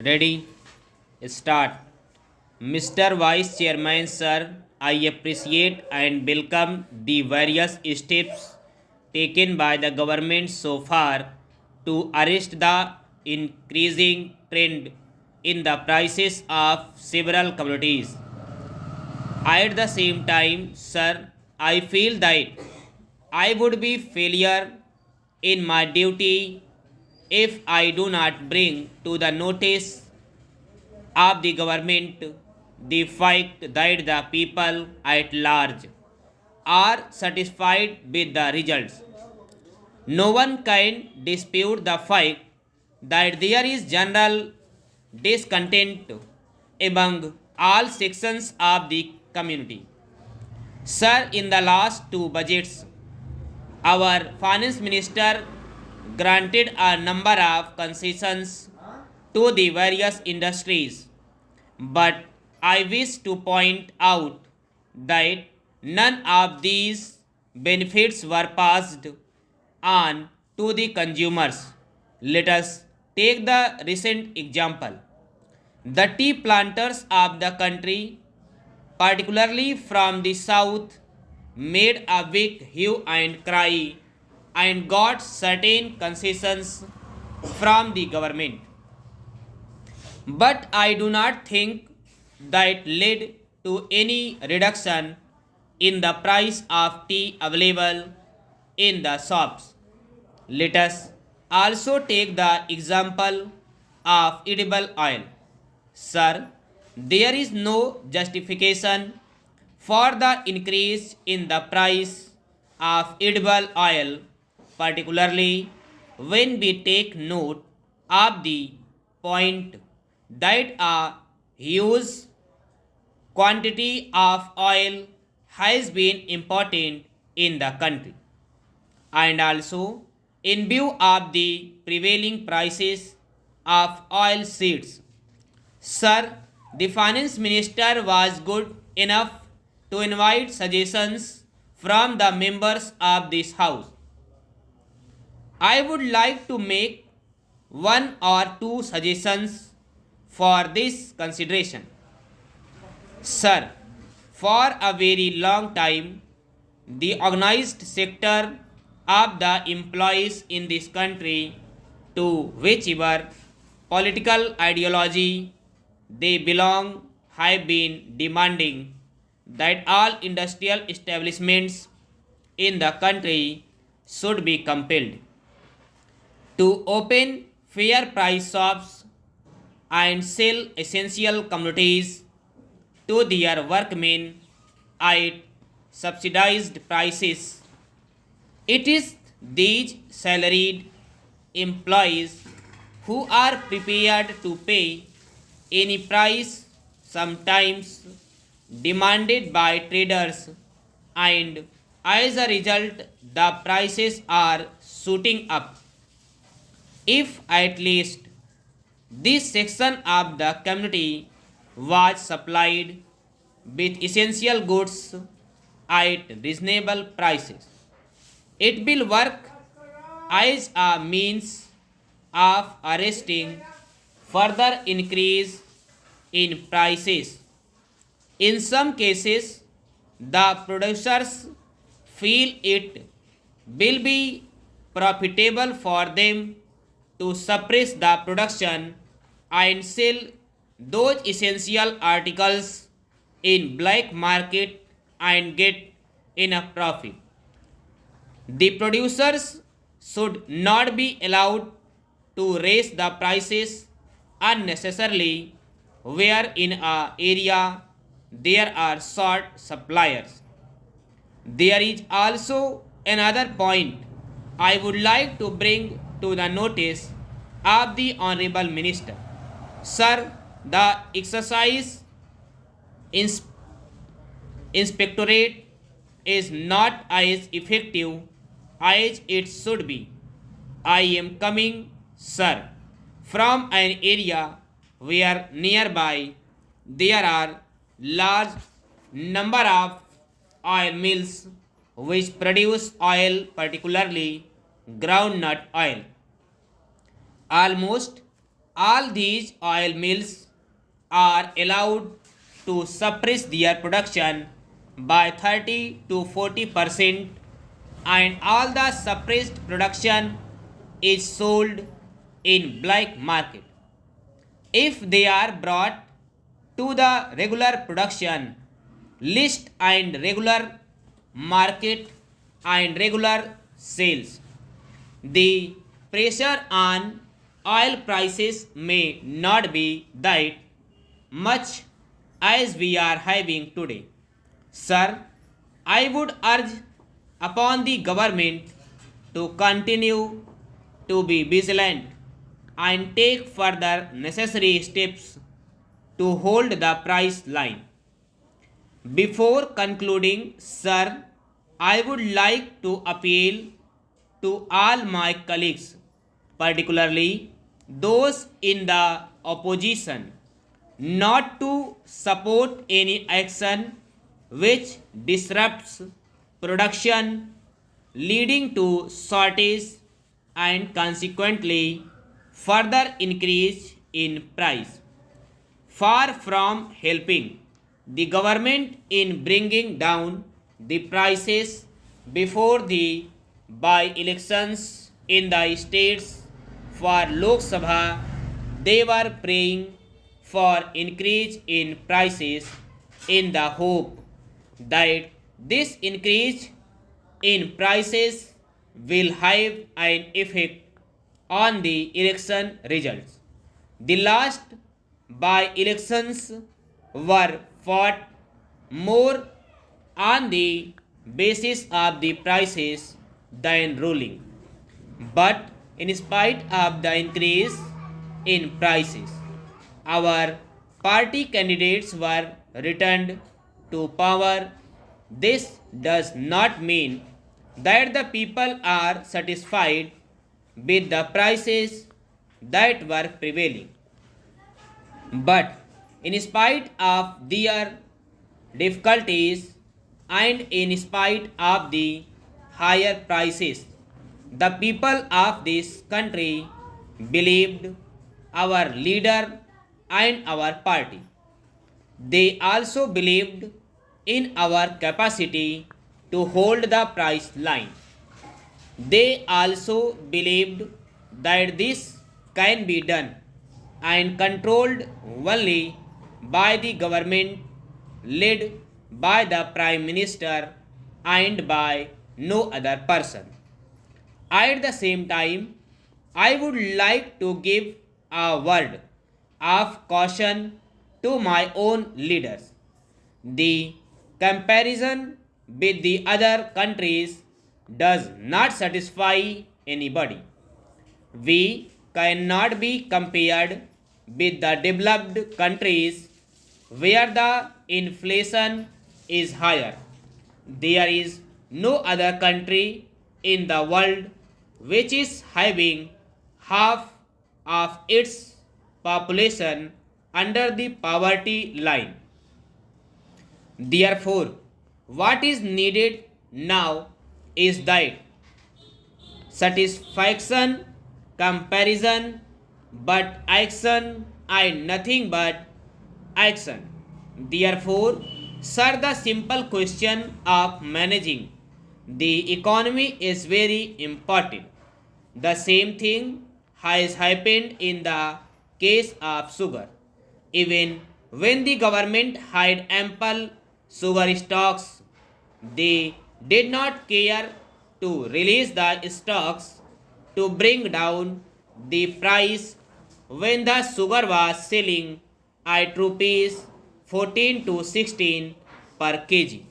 Ready? Start. Mr. Vice Chairman, sir, I appreciate and welcome the various steps taken by the government so far to arrest the increasing trend in the prices of several commodities. At the same time, sir, I feel that I would be failure in my duty if I do not bring to the notice of the government the fact that the people at large are satisfied with the results. No one can dispute the fact that there is general discontent among all sections of the community. Sir, in the last two budgets, our finance minister granted a number of concessions to the various industries, but I wish to point out that none of these benefits were passed on to the consumers. Let us take the recent example. The tea planters of the country, particularly from the south, made a big hue and cry and got certain concessions from the government. But I do not think that led to any reduction in the price of tea available in the shops. Let us also take the example of edible oil. Sir, there is no justification for the increase in the price of edible oil, particularly when we take note of the point that a huge quantity of oil has been imported in the country, and also in view of the prevailing prices of oil seeds. Sir, the finance minister was good enough to invite suggestions from the members of this house. I would like to make one or two suggestions for this consideration. Sir, for a very long time, the organized sector of the employees in this country, to whichever political ideology they belong, have been demanding that all industrial establishments in the country should be compelled to open fair price shops and sell essential commodities to their workmen at subsidized prices. It is these salaried employees who are prepared to pay any price, sometimes demanded by traders, and as a result, the prices are shooting up. If at least this section of the community was supplied with essential goods at reasonable prices, it will work as a means of arresting further increase in prices. In some cases, the producers feel it will be profitable for them to suppress the production and sell those essential articles in black market and get enough profit. The producers should not be allowed to raise the prices unnecessarily where in a area there are short suppliers. There is also another point I would like to bring to the notice of the Honorable Minister. Sir, the exercise ins- inspectorate is not as effective as it should be. I am coming, sir, from an area where nearby there are large number of oil mills which produce oil, particularly groundnut oil. Almost all these oil mills are allowed to suppress their production by 30 to 40%, and all the suppressed production is sold in black market. If they are brought to the regular production list and regular market and regular sales, the pressure on oil prices may not be that much as we are having today. Sir, I would urge upon the government to continue to be vigilant and take further necessary steps to hold the price line. Before concluding, sir, I would like to appeal to all my colleagues, particularly those in the opposition, not to support any action which disrupts production, leading to shortage and consequently further increase in price. Far from helping the government in bringing down the prices before the by elections in the states for Lok Sabha, they were praying for increase in prices in the hope that this increase in prices will have an effect on the election results. The last by elections were fought more on the basis of the prices than ruling. But in spite of the increase in prices, our party candidates were returned to power. This does not mean that the people are satisfied with the prices that were prevailing. But in spite of their difficulties and in spite of the higher prices, the people of this country believed our leader and our party. They also believed in our capacity to hold the price line. They also believed that this can be done and controlled only by the government led by the Prime Minister and by no other person. At the same time, I would like to give a word of caution to my own leaders. The comparison with the other countries does not satisfy anybody. We cannot be compared with the developed countries where the inflation is higher. There is no other country in the world which is having half of its population under the poverty line. Therefore, what is needed now is that satisfaction, comparison, but action and nothing but action. Therefore, sir, the simple question of managing the economy is very important. The same thing has happened in the case of sugar. Even when the government had ample sugar stocks, they did not care to release the stocks to bring down the price when the sugar was selling at rupees 14 to 16 per kg.